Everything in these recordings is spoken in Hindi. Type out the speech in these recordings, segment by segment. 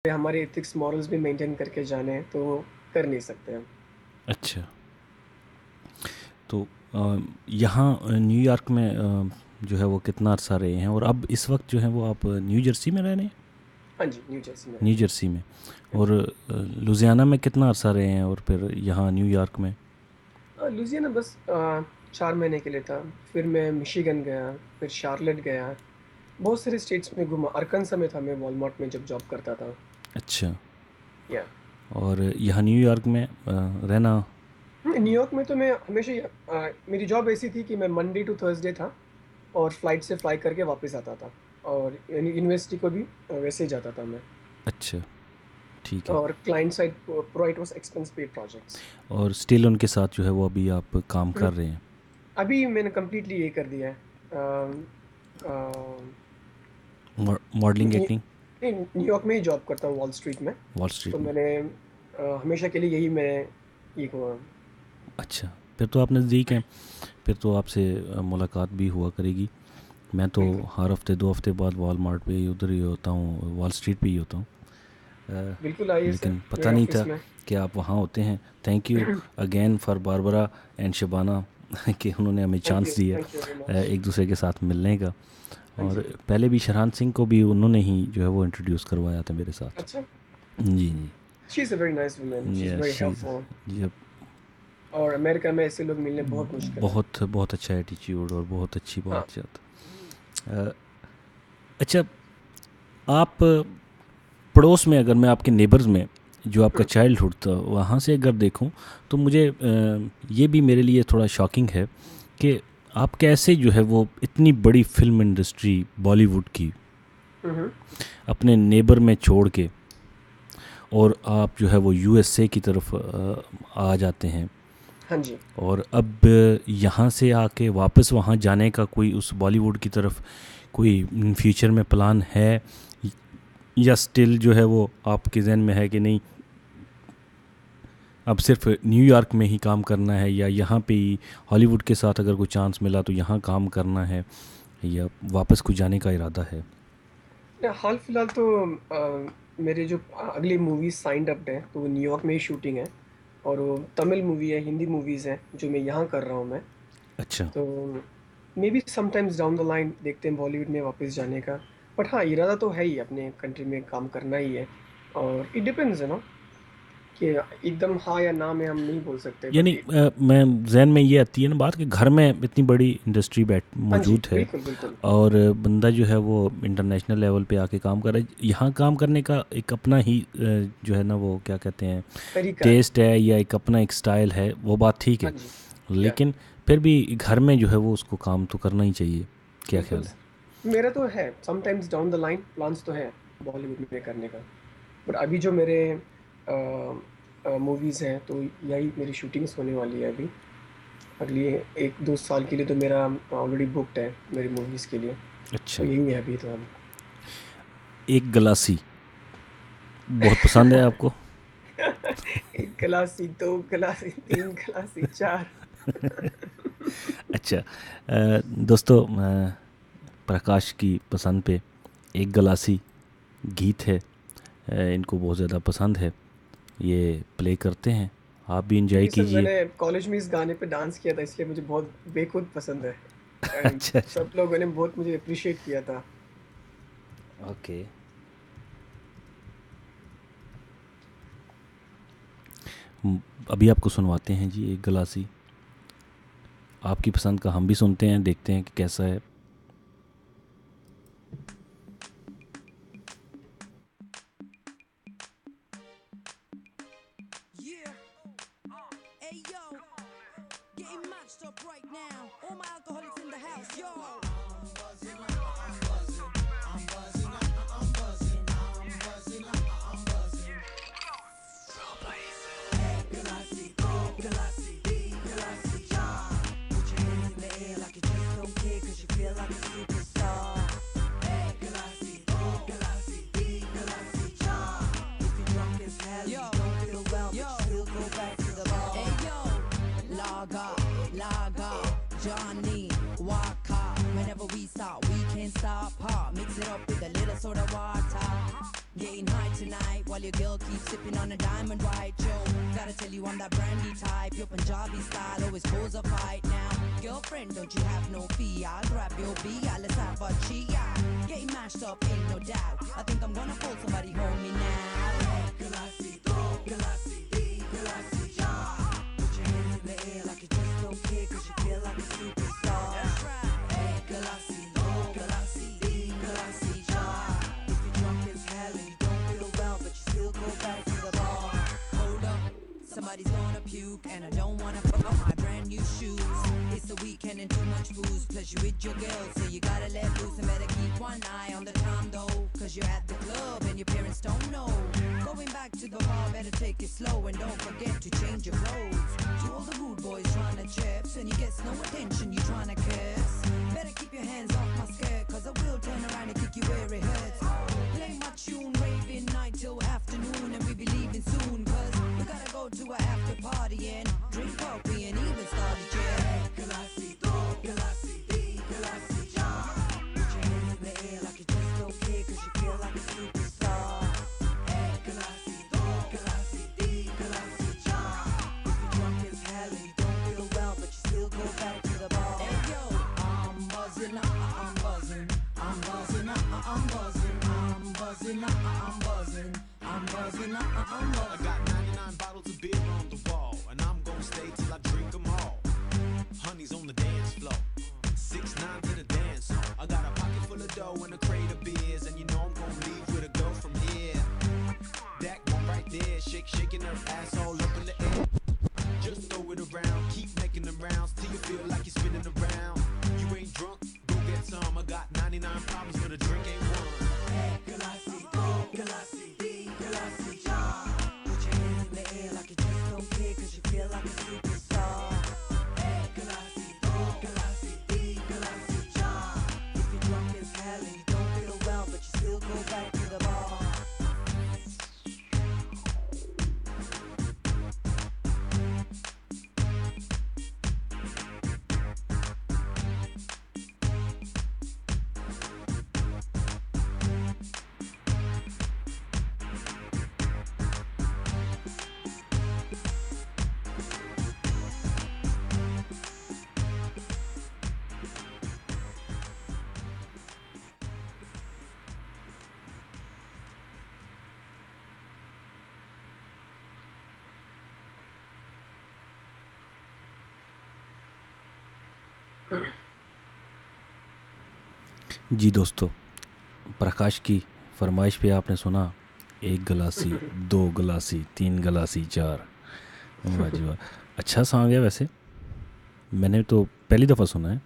हमारे एथिक्स मॉरल्स भी मेंटेन करके जाने हैं तो वो कर नहीं सकते हम। अच्छा, तो यहाँ न्यूयॉर्क में जो है वो कितना अर्सा रहे हैं, और अब इस वक्त जो है वो आप न्यू जर्सी में रह रहे हैं? हाँ जी, न्यू जर्सी में न्यू रहते हैं। जर्सी में। हाँ और जी। लुधियाना में कितना अर्सा रहे हैं, और फिर यहाँ न्यूयॉर्क में? लुजियाना बस 4 महीने के लिए था। फिर मैं मिशिगन गया, फिर शार्लेट गया। बहुत सारे स्टेट्स में घूमा। अरकानसा में था मैं वॉलमार्ट में जब जॉब करता था। अच्छा। या और यहाँ न्यूयॉर्क में रहना? न्यूयॉर्क में तो मैं हमेशा मेरी जॉब ऐसी थी कि मैं मंडे टू थर्सडे था और फ्लाइट से फ्लाई करके वापस आता था। और यूनिवर्सिटी को भी वैसे ही जाता था मैं। अच्छा, ठीक है। और client side provide was expense paid projects. और स्टिल उनके साथ जो है वो अभी आप काम कर रहे हैं? अभी मैंने कंप्लीटली ये कर दिया है। अम, अम, मॉडलिंग, न्यू- एक्टिंग? नहीं, न्यूयॉर्क में ही जॉब करता हूँ वॉल स्ट्रीट में। वॉल तो स्ट्रीट में? मैंने हमेशा के लिए यही मैं ये अच्छा, फिर तो आप नज़दीक हैं, फिर तो आपसे मुलाकात भी हुआ करेगी। मैं तो बिल्कुल हर हफ्ते 2 हफ्ते बाद वॉलमार्ट पे ही उधर ही होता हूँ, वॉल स्ट्रीट पे ही होता हूँ। बिल्कुल आइए सर लेकिन पता मेरे नहीं ऑफिस था में। कि आप वहाँ होते हैं। Thank you again for Barbara and Shabana कि उन्होंने हमें चांस दिया थैंक यू वेरी मच। एक दूसरे के साथ मिलने का। हाँ और जी। पहले भी शरहान सिंह को भी उन्होंने ही जो है वो इंट्रोड्यूस करवाया था मेरे साथ। अच्छा। जी जी। She is a very nice woman, she is yes, very she is. Helpful. जी। और अमेरिका में ऐसे लोग मिलने बहुत मुश्किल है। बहुत बहुत अच्छा एटीट्यूड और बहुत अच्छी हाँ। बातचीत। अच्छा, आप पड़ोस में, अगर मैं आपके नेबर्स में जो आपका चाइल्डहुड था वहाँ से अगर देखूं, तो मुझे ये भी मेरे लिए थोड़ा शॉकिंग है कि आप कैसे जो है वो इतनी बड़ी फिल्म इंडस्ट्री बॉलीवुड की हम्म। अपने नेबर में छोड़ के और आप जो है वो यूएसए की तरफ आ जाते हैं, हाँ जी। और अब यहाँ से आके वापस वहाँ जाने का कोई उस बॉलीवुड की तरफ कोई फ्यूचर में प्लान है, या स्टिल जो है वो आपके जहन में है कि नहीं अब सिर्फ न्यूयॉर्क में ही काम करना है, या यहाँ पे ही हॉलीवुड के साथ अगर कोई चांस मिला तो यहाँ काम करना है, या वापस को जाने का इरादा है? हाल फिलहाल तो मेरे जो अगली मूवीज साइंड अप है तो वो न्यूयॉर्क में ही शूटिंग है। और वो तमिल मूवी है, हिंदी मूवीज़ हैं जो मैं यहाँ कर रहा हूँ मैं। अच्छा। तो may be sometimes down the line देखते हैं बॉलीवुड में वापस जाने का। बट हाँ, इरादा तो है ही अपने कंट्री में काम करना ही है। और इट डिपेंड्स है ना कि एकदम हाँ या ना में हम नहीं बोल सकते बट यानी मैं जहन में ये आती है ना बात कि घर में इतनी बड़ी इंडस्ट्री बैठ हाँ जी, मौजूद है, बिल्कुल बिल्कुल। और बंदा जो है वो इंटरनेशनल लेवल पे आके काम कर रहा है, यहाँ काम करने का एक अपना ही जो है ना वो क्या कहते हैं तरीका है। टेस्ट है, या एक अपना एक स्टाइल है, वो बात ठीक हाँ है। जी। या लेकिन फिर भी घर में जो है वो उसको काम तो करना ही चाहिए। क्या बिल्कुल ख्याल है? सर, मेरा तो है sometimes down the line plans तो है बॉलीवुड में करने का। बट अभी जो मेरे मूवीज़ हैं तो यही मेरी शूटिंग्स होने वाली है अभी। अगली 1-2 साल के लिए तो मेरा ऑलरेडी बुक्ड है मेरी मूवीज़ के लिए। तो अच्छा। यही है अभी तो हम। एक गलासी बहुत पसंद है आपको? 1 गलासी, 2 गलासी, 3 गलासी, 4। अच्छा, दोस्तों, प्रकाश की पसंद पे एक गलासी गीत है, इनको बहुत ज़्यादा पसंद है, ये प्ले करते हैं, आप भी इंजॉय क्योंकि सर कीजिए। मैंने कॉलेज में इस गाने पे डांस किया था इसलिए मुझे बहुत बेखुद पसंद है। एंड अच्छा अच्छा। सब लोगों ने बहुत मुझे अप्रिशिएट किया था। ओके। अभी आपको सुनवाते हैं जी एक गलासी, आपकी पसंद का हम भी सुनते हैं, देखते हैं कि कैसा है। Yeah, hey yo, getting matched up right now. All my alcoholics in the house, yo. Yo, yo, hey yo, Laga, Johnny, Waka. Whenever we start, we can't stop. while your girl keeps sipping on a diamond white. Yo, gotta tell you I'm that brandy type. Your Punjabi style always cause a fight. Now, girlfriend, don't you have no fee? I'll grab your B.I. Let's have a chia. Getting mashed up, ain't no doubt. I think I'm gonna pull somebody home me now. Galassi, Galassi, Galassi, ja. Put your hands in the air like you just don't care, cause you feel like a superstar. That's right. Hey, Galassi, Galassi, Galassi, ja. If you're drunk as hell and you don't feel well, but you still go back to the bar. Hold up, somebody's gonna puke, and I don't wanna fuck up my brand new shoes. It's the weekend and too much booze, plus you with your girl, so you gotta let loose and better keep one eye on the time though, cause you're at the club and your parents don't know. Going back to the bar, better take it slow and don't forget to change your clothes. To all the rude boys tryna chips and you get no attention, you tryna kiss. Better keep your hands off my skirt, cause I will turn around and kick you where it hurts. Play my tune, raving night till afternoon, and we be leaving soon, cause we gotta go to a after party and drink coffee and even start a jet. Galassi, Galassi, Galassi, ja. Put your hands in the air like you just don't care, cause you feel like a superstar. Hey, Galassi, Galassi, Galassi, ja. If you're drunk as hell and you don't feel well, but you still go back to the bar. Hey yo, I'm buzzing, I'm buzzing, I'm buzzing, I'm buzzing, I'm buzzing, I'm buzzing, I'm buzzing, I'm buzzing. I got 99 bottles of beer on the wall, and I'm gonna stay till I drink them all. Honey's on the dance floor, 6ix9ine to the dance hall. I got a pocket full of dough and a crate of beers, and you know I'm gonna leave with a go from here. That one right there, shaking her ass all up in the air. Just throw it around, keep making them rounds till you feel like you're spinning around. You ain't drunk, go get some. I got 99 problems, but a drink ain't one. Hey, Galassi, Galassi, Galassi, ja. Put your hands in the air like you just don't care, cause you feel like a superstar. Hey, Galassi, Galassi, Galassi, ja. If you're drunk as hell and you don't feel well, but you still go back to the bar. जी दोस्तों, प्रकाश की फरमाइश पे आपने सुना एक गलासी, दो गलासी, तीन गलासी, चार। वाह जी वाह, अच्छा सॉन्ग है वैसे, मैंने तो पहली दफ़ा सुना है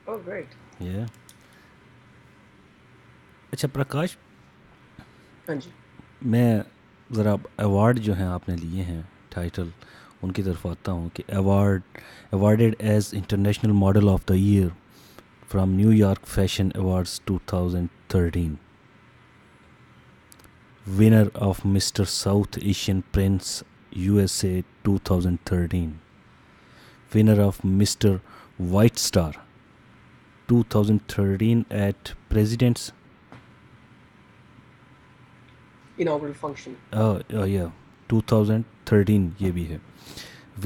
Oh, great. ये। अच्छा प्रकाश, हाँ जी. मैं ज़रा अवार्ड जो हैं आपने लिए हैं टाइटल उनकी तरफ आता हूँ कि awarded as international model of the year from New York fashion awards 2013, winner of mister South Asian prince USA 2013, winner of Mr. White Star 2013 at President's Inaugural function. yeah 2013 ये भी है,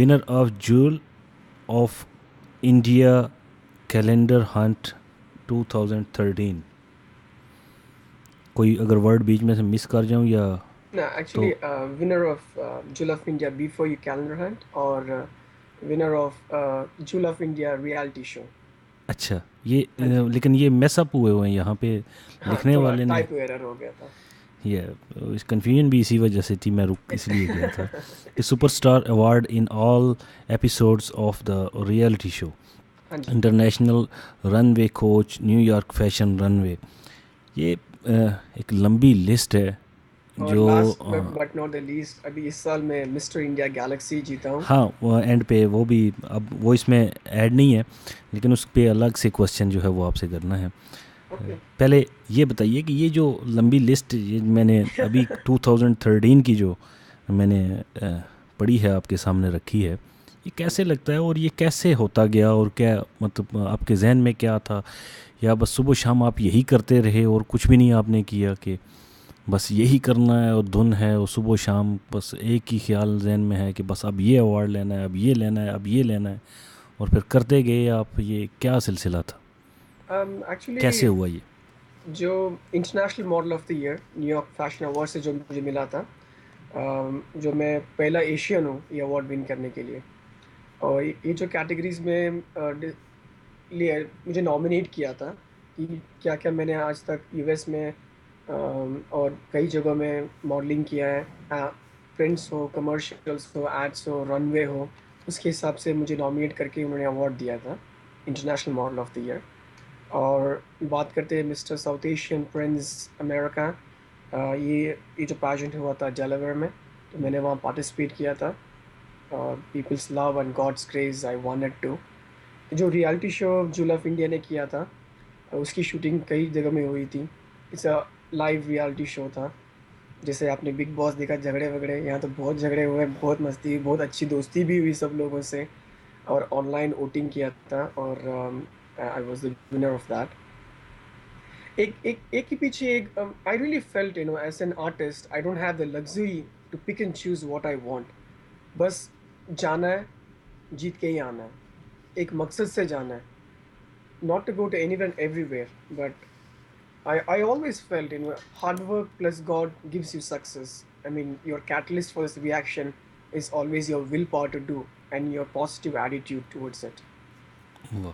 winner of Jewel of India Calendar Hunt 2013। कोई अगर वर्ड बीच में से मिस कर जाऊँ या No, actually, winner of Jewel of India Before You Calendar Hunt और winner of Jewel of India Reality Show. अच्छा ये लेकिन ये मैसअप हुए हैं यहाँ पे लिखने वाले ने, टाइप एरर हो गया था। ये इस कन्फ्यूजन भी इसी वजह से थी, मैं रुक इसलिए गया था कि superstar award in all episodes of the reality show, international runway coach, New York fashion runway. ये एक लंबी लिस्ट है जो बट नॉट द लीस्ट अभी इस साल में मिस्टर इंडिया गैलेक्सी जीता हूँ। हाँ वो एंड पे वो भी, अब वो इसमें ऐड नहीं है लेकिन उस पे अलग से क्वेश्चन जो है वो आपसे करना है। पहले ये बताइए कि ये जो लंबी लिस्ट ये मैंने अभी 2013 की जो मैंने पढ़ी है आपके सामने रखी है, ये कैसे लगता है और ये कैसे होता गया और क्या मतलब आपके जहन में क्या था, या बस सुबह शाम आप यही करते रहे और कुछ भी नहीं आपने किया कि बस यही करना है और धुन है और सुबह शाम बस एक ही ख्याल जहन में है कि बस अब ये अवार्ड लेना है, अब ये लेना है, अब ये लेना है, और फिर करते गए आप? ये क्या सिलसिला था, एक्चुअली कैसे हुआ ये? जो international model of the year New York fashion award से जो मुझे मिला था, जो मैं पहला एशियन हूँ ये अवार्ड विन करने के लिए। और ये जो कैटेगरीज में लिए मुझे नॉमिनेट किया था कि क्या क्या मैंने आज तक यूएस में और कई जगहों में मॉडलिंग किया है, प्रिंट्स हो, कमर्शियल्स हो, एड्स हो, रनवे हो, उसके हिसाब से मुझे नॉमिनेट करके उन्होंने अवार्ड दिया था international model of the year. और बात करते हैं mister South Asian Prince America, ये जो पैजेंट हुआ था डेलावेयर में, तो मैंने वहाँ पार्टिसिपेट किया था। People's love and God's grace I wanted to. जो reality show jewel of India ने किया था, उसकी शूटिंग कई जगह में हुई थी। It's a live reality show था। जैसे आपने बिग बॉस देखा, झगड़े वगड़े, यहाँ तो बहुत झगड़े हुए, बहुत मस्ती हुई, बहुत अच्छी दोस्ती भी हुई सब लोगों से। और ऑनलाइन वोटिंग किया था और I was the winner of that. एक के पीछे एक, I really felt as an artist I don't have the luxury to pick and choose what I want. बस जाना है, जीत के ही आना है, एक मकसद से जाना है, not to go to anywhere and everywhere, but I always felt, hard work plus God gives you success. I mean, your catalyst for this reaction is always your willpower to do and your positive attitude towards it. वाह,